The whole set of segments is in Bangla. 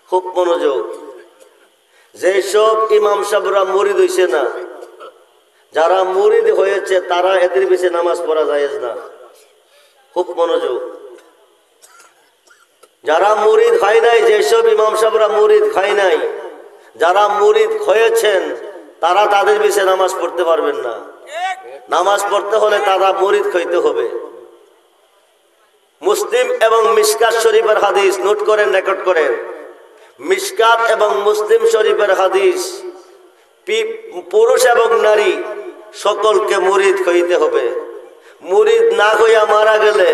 খুব মনোযোগ। যেসব ইমাম সাহেবরা মুরিদ হইছে না, যারা মুরিদ হয়েছে তারা এদের পিছে নামাজ পড়া জায়েজ না। খুব মনোযোগ। যারা মুরিদ হয় নাই, যেসব ইমাম সাহেবরা মুরিদ হয় নাই, যারা মুরিদ হয়েছেন তারা তাদের পিছে নামাজ পড়তে পারবেন না। নামাজ পড়তে হলে তারা মুরিদ হইতে হবে। মুসলিম এবং মিশকাত শরীফের হাদিস নোট করেন, রেকর্ড করেন। মিশকাত এবং মুসলিম শরীফের হাদিস, পুরুষ এবং নারী সকলকে মুরিদ হইতে হবে। মুরিদ না হইয়া মারা গেলে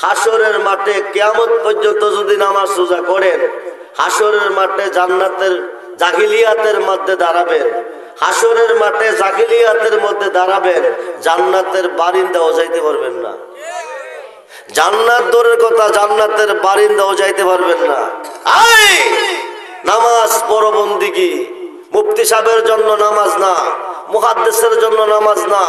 হাসরের মাঠে কিয়ামত পর্যন্ত যদি নামাজ রোজা করেন, হাসরের মাঠে জান্নাতের জাহিলিয়াতের মধ্যে দাঁড়াবেন, হাসরের মাঠে জাহিলিয়াতের মধ্যে দাঁড়াবেন, জান্নাতের বারিন্দাও যাইতে পারবেন না। জান্নাত দূরের কথা, জান্নাতের বারিন্দাও যাইতে পারবেন না। নামাজ পড়ো বন্দিগি। মুফতি সাহেবের জন্য নামাজ না, মুহাদ্দিসের জন্য নামাজ না,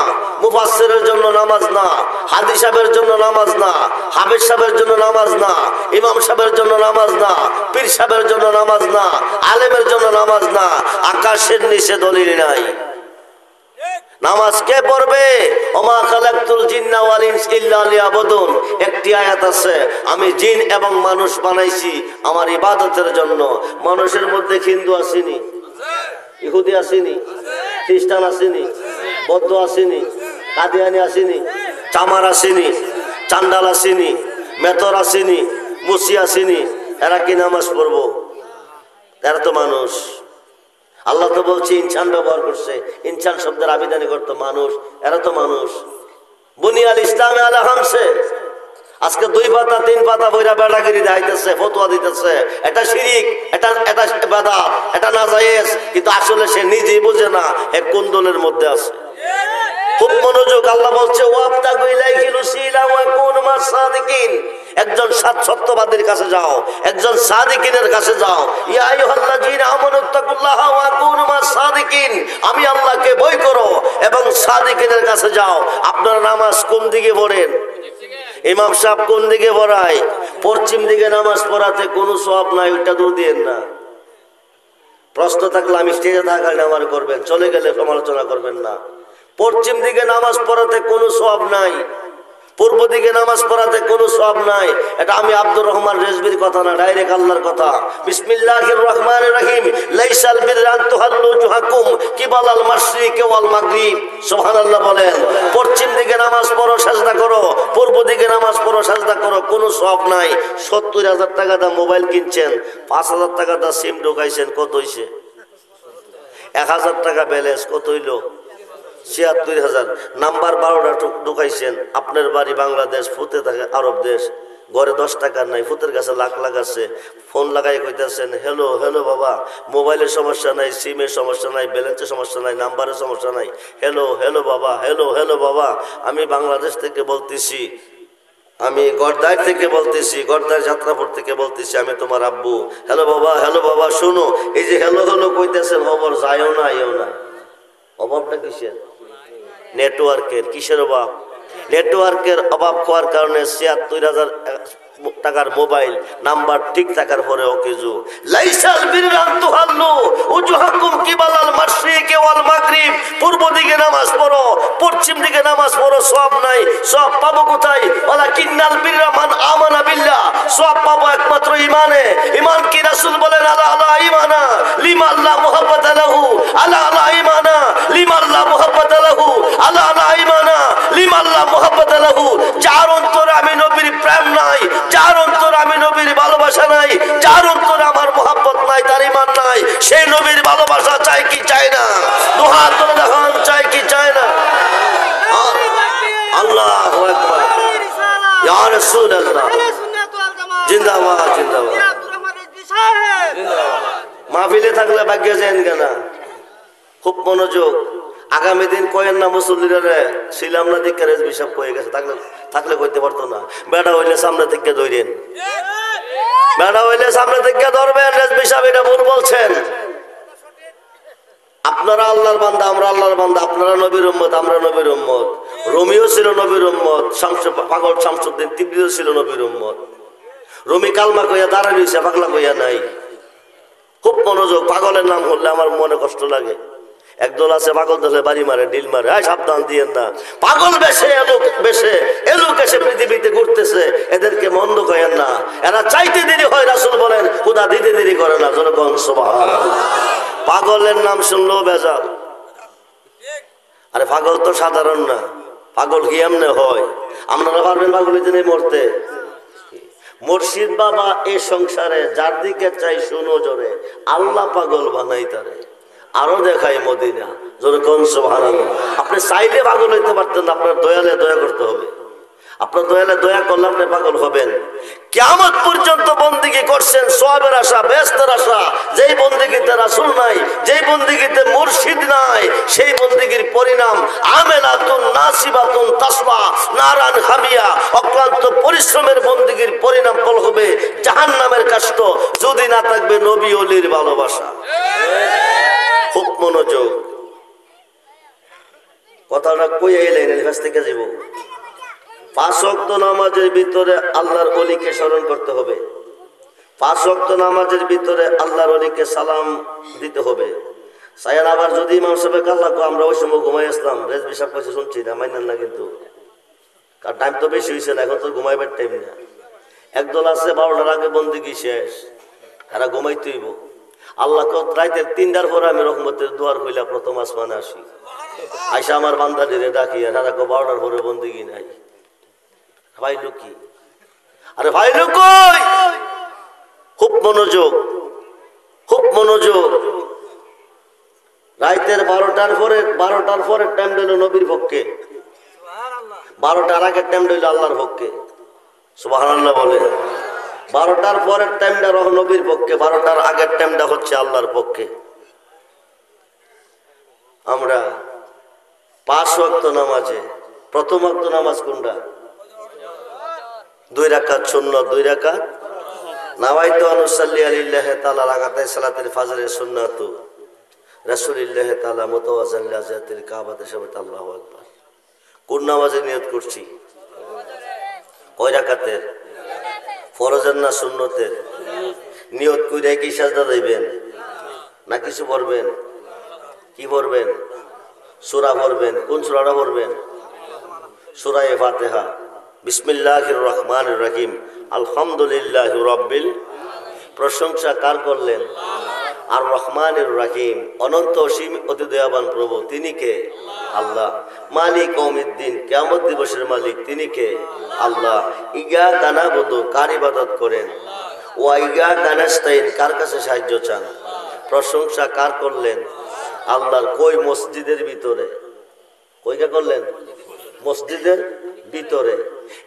মুফাসসিরের জন্য নামাজ না, হাদিস সাহেবের জন্য নামাজ না, হাফেজ সাহেবের জন্য নামাজ না, ইমাম সাহেবের জন্য নামাজ না, পীর সাহেবের জন্য নামাজ না, আলেমের জন্য নামাজ না। আকাশের নিচে দলিল নাই। নামাজ কে পড়বে? ওমা খালাকতুল জিন্না ওয়াল ইনসা ইল্লা লিয়াবুদুন। একটি আয়াত আছে, আমি জিন এবং মানুষ বানাইছি আমার ইবাদতের জন্য। মানুষের মধ্যে হিন্দু আসেনি, ইহুদি আসেনি, খ্রিস্টান আসেনি, বৌদ্ধ আসেনি, কাদিয়ানি আসেনি, চামার আসেনি, চান্ডাল আসেনি, মেতর আসেনি, মুসি আসেনি। এরা কি নামাজ পড়বো? এরা তো মানুষ। আল্লাহ তো বলছে ইনসান ব্যবহার করছে, ইনসান শব্দের আবিধানিক অর্থ মানুষ। এরা তো মানুষ। বুনিয়াল ইসলামে আলা হামসে। আজকে 2 পাতা 3 পাতা বইরা বেড়াগিরি দেখাইতেছে, ফতোয়া দিতেছে, এটা শিরিক, এটা বেদাত, এটা নাজায়েজ, কিন্তু আসলে সে নিজেই বোঝে না হে কোন দলের মধ্যে আছে। খুব মনোযোগ। আল্লাহ বলছে ওয়াবতাগু ইলাইহিল ওয়াসিলা ওয়া কুনু মাস সাদিকিন। একজন সত্যবাদীর কাছে যাও, একজন সাদিকিনের কাছে যাও। ইয়া আইয়ুহাল্লাযীনা আমানুত্তাকুল্লাহা ওয়া কুনু মাস সাদিকিন। আমি আল্লাহকে ভয় করো এবং সাদিকিনের কাছে যাও। আপনারা নামাজ কোন দিকে পড়েন? ইমাম সাহেব কোন দিকে পড়ায়? পশ্চিম দিকে নামাজ পড়াতে কোনো সওয়াব নাই, ওইটা দূর দিয়েন না। প্রশ্ন থাকলে আমি স্টেজে থাকার নামাজ করবেন, চলে গেলে সমালোচনা করবেন না। পশ্চিম দিকে নামাজ পড়াতে কোনো সওয়াব নাই, পূর্ব দিকে নামাজ পড়াতে কোনো সওয়াব নাই। এটা আমি আব্দুর রহমান রেজভির কথা না, ডাইরেক্ট আল্লাহর কথা। বিসমিল্লাহির রহমানির রহিম। লাইসাল বিররা আন তুহাল্লু জুহাকুম কিবালাল মাশরিকি ওয়াল মাগরিব। সুবহানাল্লাহ বলেন। পশ্চিম দিকে নামাজ পড়ো, সাজদা করো, পূর্ব দিকে নামাজ পড়ো, সাজদা করো, কোনো সওয়াব নাই। 70,000 টাকা দা মোবাইল কিনছেন, 5,000 টাকা দা সিম ঢোকাইছেন, কত হইছে? 1,000 টাকা ব্যালেন্স, কত হইলো? ৭৬,০০০। নাম্বার 12টা ঢুকাইছেন। আপনার বাড়ি বাংলাদেশ, ফুতে থাকে আরব দেশ, ঘরে 10 টাকা নাই, ফুতের কাছে লাখ লাখ আছে। ফোন লাগাই কইতেছেন হ্যালো হ্যালো বাবা, মোবাইলের সমস্যা নাই, সিমের সমস্যা নাই, ব্যালেন্সের সমস্যা নাই, নাম্বারের সমস্যা নাই। হ্যালো হ্যালো বাবা, হ্যালো হ্যালো বাবা, আমি বাংলাদেশ থেকে বলতেছি, আমি গড়দার থেকে বলতেছি, গড়দার যাত্রাপুর থেকে বলতেছি, আমি তোমার আব্বু। হ্যালো বাবা শোনো। এই যে হ্যালো হ্যালো কইতেছেন, খবর যায়ও না আইও না। অভাবটা কিসের? নেটওয়ার্কের। কিসের অভাব? নেটওয়ার্কের অভাব হওয়ার কারণে ৭৬,০০০ টাকার মোবাইল নাম্বার ঠিক থাকার পরে কিছু লাইসাল বিররা আন তুহাল্লু উজুহাকুম কিবালাল মাশরিকি ওয়াল মাগরিব। পূর্ব দিকে নামাজ পড়ো, পশ্চিম দিকে নামাজ পড়ো, সওয়াব নাই। সওয়াব পাবো কোথায়? ওয়ালাকিন্নাল বিররা মান আমানা বিল্লাহ। সওয়াব পাবো একমাত্র ঈমানে। ঈমান কি? রাসূল বলেন আলা আলা ঈমানা লিমা আল্লাহ মুহাব্বাতা লাহু। আলা আলা ঈমানা লিমা আল্লাহ মুহাব্বাতা লাহু। আলা আলা ঈমানা লিমা আল্লাহ মুহাব্বাতা লাহু। যার অন্তরে আমি নবীর প্রেম নাই, যার অন্তরে আমি নবীর ভালোবাসা নাই, যার অন্তরে আমার মুহাব্বত নাই, তার ঈমান নাই। সেই নবীর ভালোবাসা চাই কি চাই না? দুহাত তুলে দেখান, চাই কি চাই না? আল্লাহু আকবার। ইয়া রাসূলুল্লাহ জিন্দাবাদ জিন্দাবাদ। মাহফিলে থাকলে ভাগ্য যান কেন? খুব মনোযোগ। আগামী দিন কয়েন না মুসল্লিরা ছিলাম না দিকে রেজবি সব কয়ে গেছে, থাকলে কইতে পারতো না। বেড়া হইলে সামনে থেকে ধরেন, বেড়া হইলে সামনে থেকে ধরবেন। রেজবি সাহেব এটা ভুল বলছেন। আপনারা আল্লাহর বান্দা, আমরা আল্লাহর বান্দা। আপনারা নবীর উম্মত, আমরা নবীর উম্মত। রোমিও ছিল নবীর উম্মত, পাগল শামসুদ্দিন তিবরিও ছিল নবীর উম্মত। রুমি কালমা কইয়া দাঁড়ায় রইছে, পাগলা কইয়া নাই। খুব মনোযোগ। পাগলের নাম হলে আমার মনে কষ্ট লাগে। একদল আছে পাগল ধরলে বাড়ি মারে, ডিল মারে, সাবধান দিয়েন না। পাগল বেশে এলোক এসে পৃথিবীতে ঘুরতেছে, এদেরকে মন্দ করেন না। এরা চাইতে দেরি হয়, রাসূল বলেন খোদা দিতে দেরি করে না। জনগণ সুবহানাল্লাহ। পাগলের নাম শুনলেও বেজাল। আরে পাগল তো সাধারণ না, পাগল কি এমনে হয়? আপনারা পারবেন পাগলের দিনে মরতে? মুর্শিদ বাবা এই সংসারে যার দিকে চাই শুনো জোরে, আল্লাহ পাগল বানাই তারে। আরো দেখাই মদিনা। জোরে কোন সুবহানাল্লাহ। আপনি চাইলে পাগল হইতে পারতেন, আপনার দয়ালে দয়া করতে হবে। আপনার দয়ালে দয়া করলে আপনি পাগল হবেন। কিয়ামত পর্যন্ত বন্দেগী করছেন সওয়াবের আশা, বেহেশতের আশা। যেই বন্দেগীতে রাসূল নাই, যেই বন্দেগীতে মুর্শিদ নাই, সেই বন্দেগীর পরিণাম আমেলাতুন নাসিবাতুন তাসলা নারান হামিয়া। অক্লান্ত পরিশ্রমের বন্দেগীর পরিণাম ফল হবে জাহান্নামের কষ্ট, যদি না থাকবে নবী ওলির ভালোবাসা। খুব মনোযোগ। কথাটা কই এলেন, এর কাছ থেকে যাব। 5 ওয়াক্ত নামাজের ভিতরে আল্লাহর ওলিকে স্মরণ করতে হবে। 5 ওয়াক্ত নামাজের ভিতরে আল্লাহর ওলিকে সালাম দিতে হবে। সায়ান আবার যদি ইমাম সাহেব কাল্লা আমরা ওই সময় ঘুমাই আসলাম, রেজবি সাহেব কাছে শুনছি না, মাইনেন না কিন্তু, কারণ টাইম তো বেশি হয়েছে না, এখন তো ঘুমাইবার টাইম না। একদল আছে 12টার আগে বন্দেগী শেষ, এরা ঘুমাইতেইব। আল্লাহ রাইতের 3টার পরে আমি রহমতের দুয়ার হইলা প্রথম আসমানে আসি, আইসা আমার বান্দাদের ডাকি, আর 12টার পরে বন্দেগী নাই। ভাই লোক কি? আরে ভাই লোক কই? খুব মনোযোগ, খুব মনোযোগ। রাইতের 12টার পরে টাইম দিল নবীর পক্ষে, 12টার আগের টাইম দিল আল্লাহর পক্ষে। সুবহানাল্লাহ বলে। 12টার পরের টাইমটা নবীর পক্ষে, 12টার আগের টাইমটা হচ্ছে আল্লাহর পক্ষে। আমরা 5 ওয়াক্ত নামাজে প্রথম ওয়াক্ত নামাজ কোনটা? 2 রাকাত সুন্নাত, 2 রাকাত নাওয়াইতু আনুসাল্লি আলিল্লাহি তাআলা রাকাতাই সালাতুল ফাজরের সুন্নাতু রাসূলিল্লাহি তাআলা মুতাওয়াজ্জিল জাতিল কাবাতে শাবাত আল্লাহু আকবার। কোন নামাজে নিয়ত করছি? কয় রাকাতের? ফরজের না সুন্নতের? নিয়ত কইরা কি সাজদা দিবেন না কিছু পড়বেন? কি পড়বেন? সূরা পড়বেন। কোন সূরাটা পড়বেন? সূরা ফাতিহা। বিসমিল্লাহির রহমানির রহিম, আলহামদুলিল্লাহি রাব্বিল। প্রশংসা কার করলেন? আর রহমানির রহিম, অনন্ত অসীম অতি দয়াবান প্রভু। তিনি কে? আল্লাহ। মালিক ইয়াউমিদ্দিন, কিয়ামত দিবসের মালিক তিনি কে? আল্লাহ। ইয়্যাকা না'বুদু, কার ইবাদত করেন? ওয়া ইয়্যাকা নাস্তাইন, কার কাছে সাহায্য চান? প্রশংসা কার করলেন? আল্লাহর। কই? মসজিদের ভিতরে। কইটা করলেন? মসজিদের ভিতরে।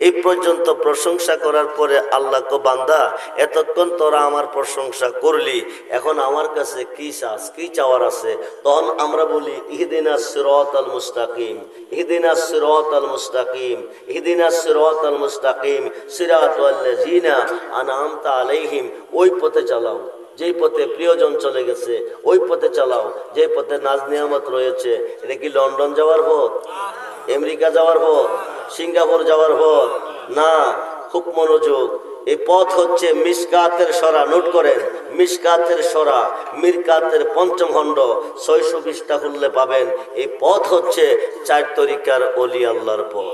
এই পর্যন্ত প্রশংসা করার পরে আল্লাহ কো বান্দা, এতক্ষণ তোরা আমার প্রশংসা করলি, এখন আমার কাছে কি চাস, কি চাওয়ার আছে? তখন আমরা বলি ইহদিনাস সিরাতাল মুস্তাকিম, ইহদিনাস সিরাতাল মুস্তাকিম, ইহদিনাস সিরাতাল মুস্তাকিম, সিরাতাল লাযিনা আনআমতা আলাইহিম। ওই পথে চালাও যেই পথে প্রিয়জন চলে গেছে, ওই পথে চালাও যে পথে নাজ নিয়ামত রয়েছে। এটা কি লন্ডন যাওয়ার পথ? আমেরিকা যাওয়ার পথ? সিঙ্গাপুর যাওয়ার পথ? না। খুব মনোযোগ। এই পথ হচ্ছে মিশকাতের সরা। নোট করেন, মিশকাতের সরা, মিরকাতের 5ম খণ্ড 620টা খুললে পাবেন। এই পথ হচ্ছে 4 তরিকার ওলি আল্লাহর পথ।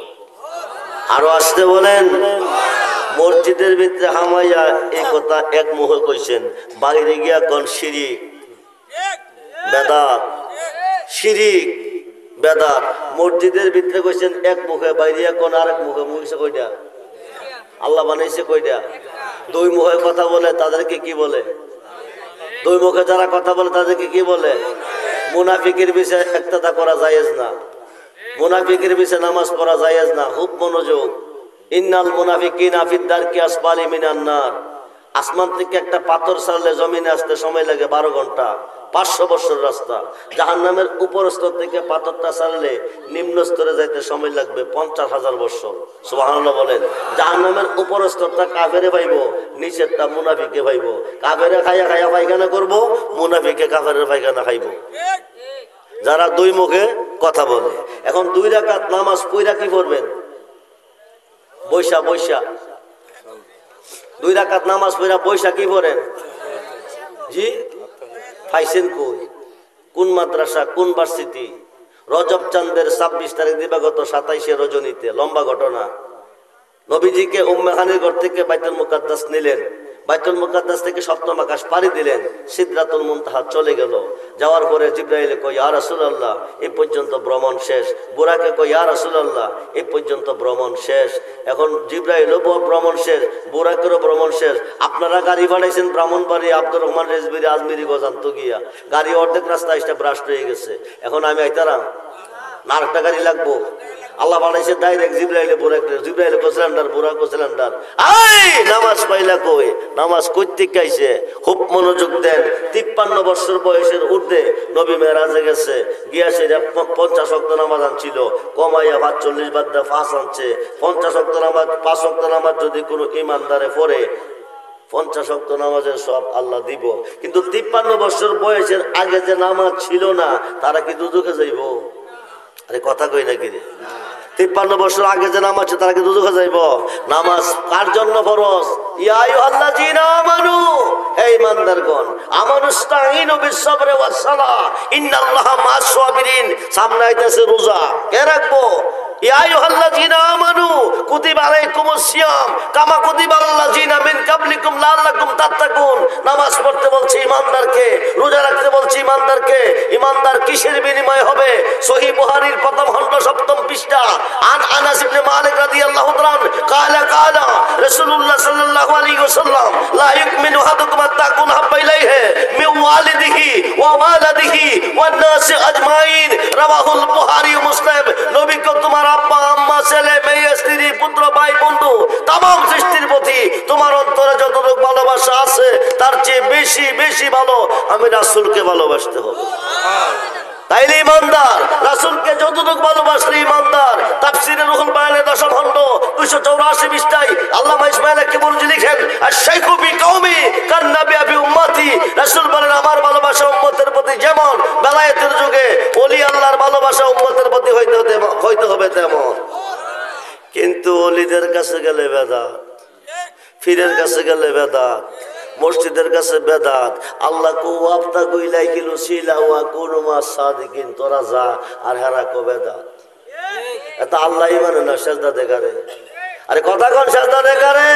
আরো আসতে বলেন। মসজিদের ভিতরে হামাইয়া এই কথা এক মুখে কইছেন, বাইরে গিয়া কোন শিরিক বেদাত, শিরিক বেদাত। মসজিদের ভিতরে কইছেন এক মুখে, বাইরে কোন আরেক মুখে। মুখে কইটা? আল্লাহ বানাইছে কইটা? 2 মুখে কথা বলে তাদেরকে কি বলে? 2 মুখে যারা কথা বলে তাদেরকে কি বলে? মুনাফিকের বিষয়ে ইক্তেদা করা জায়েজ না, মুনাফিকের বিষয়ে নামাজ পড়া জায়েজ না। খুব মনোযোগ। ইন্নাল মুনাফিকিনা ফিদ দারকি আসফালি মিনান নার। আসমান থেকে একটা পাথর ছাড়লে জমিনে আসতে সময় লাগে 12 ঘন্টা, 500 বছর রাস্তা। জাহান্নামের উপর স্তর থেকে পাথরটা ছাড়লে নিম্ন স্তরে যাইতে সময় লাগবে 50,000 বছর। সুবহানাল্লাহ বলেন। জাহান্নামের উপর স্তরটা কাফেরে পাইব, নিচেরটা মুনাফিকে পাইব। কাফেরে খাইয়া খাইয়া পায়খানা করব, মুনাফিকে কাফেরের পায়খানা খাইব। যারা 2 মুখে কথা বলে। এখন 2 রাকাত নামাজ পড়া কি পড়বেন? বৈশা 2 রাকাত নামাজ পড়া বৈশা কি পড়েন? জি পাইছেন কই? কোন মাদ্রাসা, কোন ভার্সিটি? রজব চাঁদের 26 তারিখ দিবাগত 27শে রজনীতে লম্বা ঘটনা। নবীজিকে উম্মে হানির ঘর থেকে বাইতুল মুকাদ্দাস নিলেন, বাইতুল মুকাদ্দাস থেকে সপ্তম আকাশ পাড়ি দিলেন, সিদরাতুল মুনতাহা চলে গেল। যাওয়ার পরে জিবরাইল কয় ইয়া রাসূলুল্লাহ এই পর্যন্ত ভ্রমণ শেষ। বুরাকে কয় ইয়া রাসূলুল্লাহ এই পর্যন্ত ভ্রমণ শেষ। এখন জিবরাইলও ভ্রমণ শেষ, বুরাকেরও ভ্রমণ শেষ। আপনারা গাড়ি বাড়াইছেন ব্রাহ্মণবাড়ি, আব্দুর রহমান রেজবিরি, আজমিরি, গজান্ত গিয়া গাড়ি অর্ধেক রাস্তা এসে ব্রাস্ট হয়ে গেছে। এখন আমি আইতারাম না, আরেকটা গাড়ি লাগবো। আল্লাহ বানাইছে ডাইরেক্ট জিবরাইলে বুরাকে, জিবরাইলে কো সিলিন্ডার, বুরাকো সিলিন্ডার। আই নামাজ পাইলা কই? নামাজ কইতে কাইছে? খুব মনোযোগ দেন। 53 বছর বয়সের ঊর্ধ্বে নবী মেরাজে গেছে, গিয়া সেটা 50 ওয়াক্ত নামাজ আনছিল, কমাইয়া 45 বাদ দিয়ে 5 আনছে। 50 ওয়াক্ত নামাজ, 5 ওয়াক্ত নামাজ যদি কোনো ইমানদারে পড়ে 50 ওয়াক্ত নামাজের সব আল্লাহ দিব। কিন্তু 53 বছর বয়সের আগে যে নামাজ ছিল না তারা কি দুজকে যাইব? আরে কথা কই নাকি রে? 53 বছর আগে যে নামাজ আছে তারা কি দুজকে যাইব? নামাজ কার জন্য ফরজ? ইয়া আইয়ুহাল্লাযীনা আমানু, হে ঈমানদারগণ, আমানুস্তাঈনু বিস-সাবরি ওয়াস-সালাহ ইন্নাল্লাহা মা'আস-সাবিরিন। সামনে আইতাছে রোজা, কে রাখবো? ইয়া আইয়ুহাল্লাযীনা আমানু কুতিবা আলাইকুমুস সিয়াম কামা কুতিবা আলাল্লাযীনা মিন ক্বাবলিকুম লাআল্লাকুম তাত্তাকুন। নামাজ পড়তে বলছি ইমানদারকে, রোজা রাখতে বলছি ইমানদারকে। ইমানদার কিসের বিনিময় হবে? সহিহ বুখারীর প্রথম খণ্ড 7ম পৃষ্ঠা। আন আনাস ইবনে মালিক রাদিয়াল্লাহু তাআলা কালা রাসূলুল্লাহ সাল্লাল্লাহু আলাইহি ওয়াসাল্লাম লা ইউমিনু আহাদুকুম হাত্তা কুনা হাব্বা ইলাইহি মিন ওয়ালিদিহি ওয়া ওয়ালাদিহি ওয়ান নাসি আজমাইন। রাওয়াহুল বুখারী ও মুসলিম। নবী কো তোমার আব্বা, আম্মা, ছেলে, মেয়ে, স্ত্রী, পুত্র, ভাই, বন্ধু, তামাম সৃষ্টির প্রতি তোমার অন্তরে যতটুকু ভালোবাসা আছে তার চেয়ে বেশি বেশি ভালো আমি রাসূলকে ভালোবাসতে হবে। তাইলে ইমানদার, রাসূলকে যতটুকু ভালোবাসলে ইমানদার। তাফসীরে রুহুল বায়ানের 10ম খণ্ড 284 পৃষ্ঠায় আল্লামা ইসমাঈল কিবুরজি লিখেন আশ-শাইখু ফি কওমি কান নাবী ফি উম্মতি। রাসূল বলেন আমার ভালোবাসা উম্মতের প্রতি যেমন বেলায়েতের যুগে ওলি আল্লাহর ভালোবাসা উম্মতের প্রতি হইতে হবে তেমন। কিন্তু ওলিদের কাছে গেলে বেদাত, পীরের কাছে গেলে বেদাত, মসজিদের কাছে বেদাত। আল্লাহ কো ওয়াফতা কইলাই কিলো সিলা ওয়া কুনুমা সাদিকিন, তোরা যা আর হেরা কো বেদাত। এটা আল্লাহই মানে না, সেজদা দেখারে। আরে কথা কোন সেজদা দেখারে?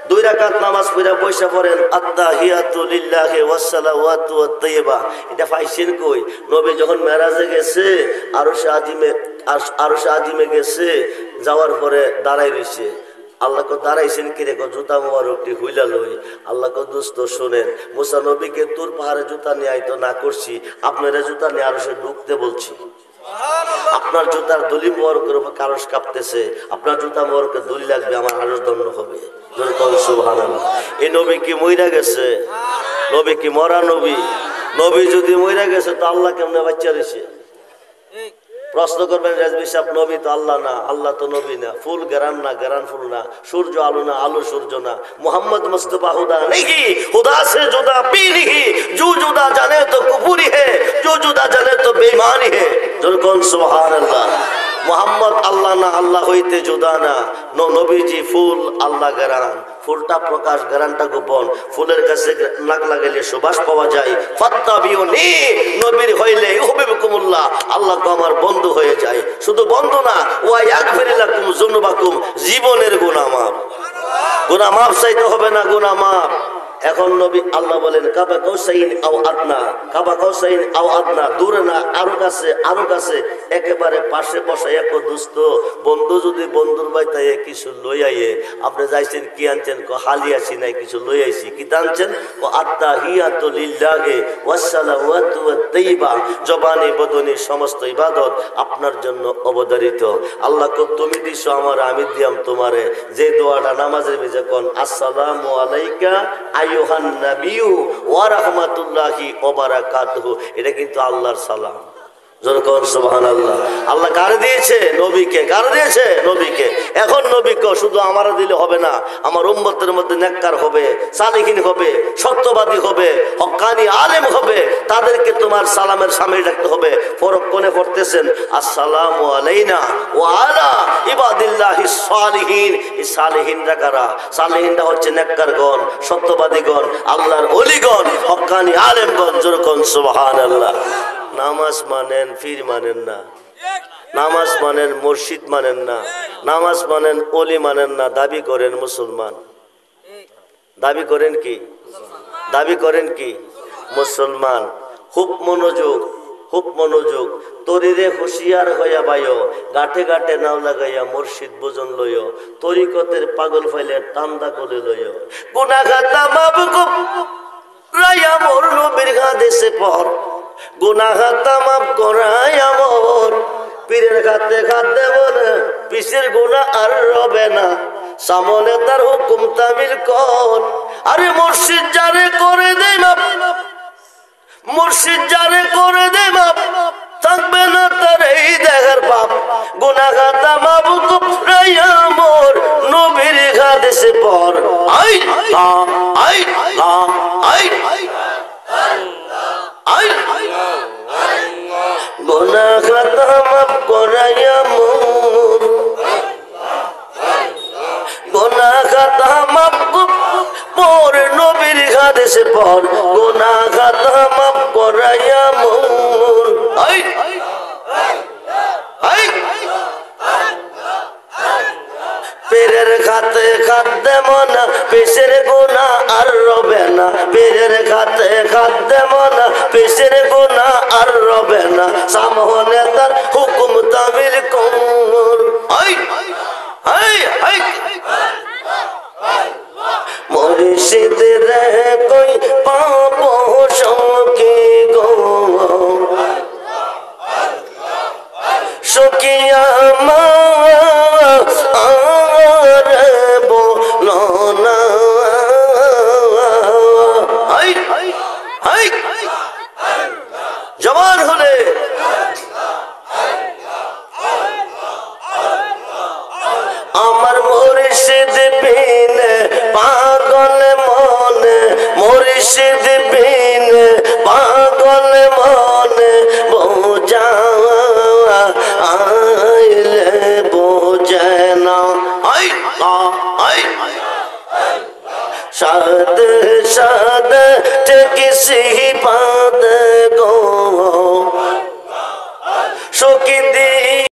2 রাকাত নামাজ পড়া পয়সা পড়েন আত্তাহিয়াতু লিল্লাহি ওয়াস সালাওয়াতু ওয়াত তাইয়্যিবা। এটা পাইছেন কই? নবী যখন মেরাজে গেছে, আরশে আজিমে গেছে, যাওয়ার পরে দাঁড়াই রইছে। আল্লাহ কো দাঁড়াইছেন কি রে? জুতা মোবারকটি হুইলা লই। আল্লাহ কো দোস্ত শোনেন, মুসা নবীকে তুর পাহাড়ে জুতা নিয়ে আইতো না করছি, আপনারা জুতা নিয়ে আরশে ঢুকতে বলছি। আপনার জুতার দলি মোবারকের উপর কারশ কাঁপতেছে, আপনার জুতা মোবারকের দলি লাগবে, আমার আরশ দণ্ড হবে। সুবহানাল্লাহ। এই নবী কি মইরা গেছে? নবী কি মরা নবী? নবী যদি মইরা গেছে তো আল্লাহ কেমনে বাচ্চা রয়েছে? প্রশ্ন করবেন রেজবি সাহেব, নবী তো আল্লাহ না, আল্লাহ তো নবী না, ফুল গেরান না, গেরান ফুল না, সূর্য আলো না, আলো সূর্য না, মোহাম্মদ মুস্তাফা হুদা नहीं खुदा से जुदा भी नहीं, जो जुदा जाने तो कुफरी है, जो जुदा जाने तो बेईमानी है। जरकन सुभान अल्लाह। মোহাম্মদ আল্লাহ না, আল্লাহ হইতে জুদা না। নবীজি ফুল, আল্লাহ গেরান। ফুলটা প্রকাশ, গেরানটা গোপন। ফুলের কাছে নাক লাগাইলে সুবাস পাওয়া যায়। ফাত্তাবিউনি, নবীর হইলে ইউহিব্বুকুমুল্লাহ, আল্লাহ তো আমার বন্ধু হয়ে যায়। শুধু বন্ধু না, ওয়া ইয়াগফির লাকুম যুনুবাকুম, জীবনের গুনাহ মাফ। গুনাহ মাফ চাইতে হবে না, গুনাহ মাফ। এখন নবী আল্লাহ বলেন কাবা কাউসাইন আও আদনা, কাবা কাউসাইন আও আদনা, দূরে না, আরো কাছে, আরো কাছে, একেবারে পাশে বসে। এক দোস্ত, বন্ধু যদি বন্ধুর বাইতে কিছু লই আইয়ে, আপনি যাইছেন কি আনছেন? কো হালি আসি নাই, কিছু লই আইছি। কি আনছেন? কো আত্তাহিয়াতু লিল্লাহি ওয়াস সালাওয়াতু ওয়াত তাইয়্যিবা, জবানি বদনি সমস্ত ইবাদত আপনার জন্য অবধারিত। আল্লাহ কো তুমি দিছো আমার, আমি দিয়াম তোমারে। যে দোয়াটা নামাজের ভিতরে কোন আসসালামু আলাইকা আইয়ুহান নাবিয়্যু ওয়া রাহমাতুল্লাহি ওয়া বারাকাতুহু, এটা কিন্তু আল্লাহর সালাম। জোরকন সুবহানাল্লাহ। আল্লাহ কারে দিয়েছে? নবীকে। কারে দিয়েছে? নবীকে। এখন নবীকে শুধু আমারা দিলে হবে না, আমার উম্মতের মধ্যে নেককার হবে, সালিহিন হবে, সত্যবাদী হবে, হক্কানি আলেম হবে, তাদেরকে তোমার সালামের সামনে রাখতে হবে। ফরক কোনে পড়তেছেন? আসসালামু আলাইনা ওয়া আলা ইবাদিল্লাহিস সালিহিন। এই সালিহিনরা কারা? সালিহিনরা হচ্ছে নেককারগণ, সত্যবাদীগণ, আল্লাহর ওলিগণ, হক্কানি হাক্কানি আলেমগণ যেরকম সুবহানাল্লাহ। নামাজ মানেন, পীর মানেন না। নামাজ মানেন, মুর্শিদ মানেন না। নামাজ মানেন, ওলি মানেন না। দাবি করেন মুসলমান। দাবি করেন কি? দাবি করেন কি? মুসলমান। খুব মনোযোগ, খুব মনোযোগ। তরিরে হুঁশিয়ার হইয়া বাইও, গাঠে গাঠে নাও লাগাইয়া মুর্শিদ ভোজন লইও, তরিকতের পাগল ফাইলে টান্দা করে লইও। গুনাহগাতা মাবকুব রায়া মোর নবীর হাদিসে পর, গুনাহগাতা মাফ করায়া মোর। পীরের খাতে খাতে বলে পিসের গুনাহ আর রবে না, সামনে তার হুকুম তামিল কর। আরে মুর্শিদ জানে করে দে মাপ, মুর্শিদ জানে করে দে মাপ, থাকবে না তার এই দেখার পাপ। গুনাহগাতা মাবকুব রায়া মোর নবীর হাদিসে পর। আই লা আই লা আই আই গুনাহগাতা মাফ করায়া মোর, গুনাহগাতা মাফ মোর নবীর হাদিসে পর। গুনাহগাতা মাফ করায়া মোর। আই আই পীরের খাতে খাতে মনা, পিসের গুনাহ আর রবে না। পীরের খাতে খাতে মনা, পিসের গুনাহ আর রবে না, সামনে তার হুকুম তামিল কর। আই আই আই মুর্শিদ রে কই পাবো সখী গো, সখী আমার বলো না। আই আই জবান হলে আমার মুর্শিদ বিনে পাগল মনে, মুর্শিদ বিনে পাগল মনে, বোঝা আইলে বোঝে না। আই আই সাদ সাদ কিসি বাদ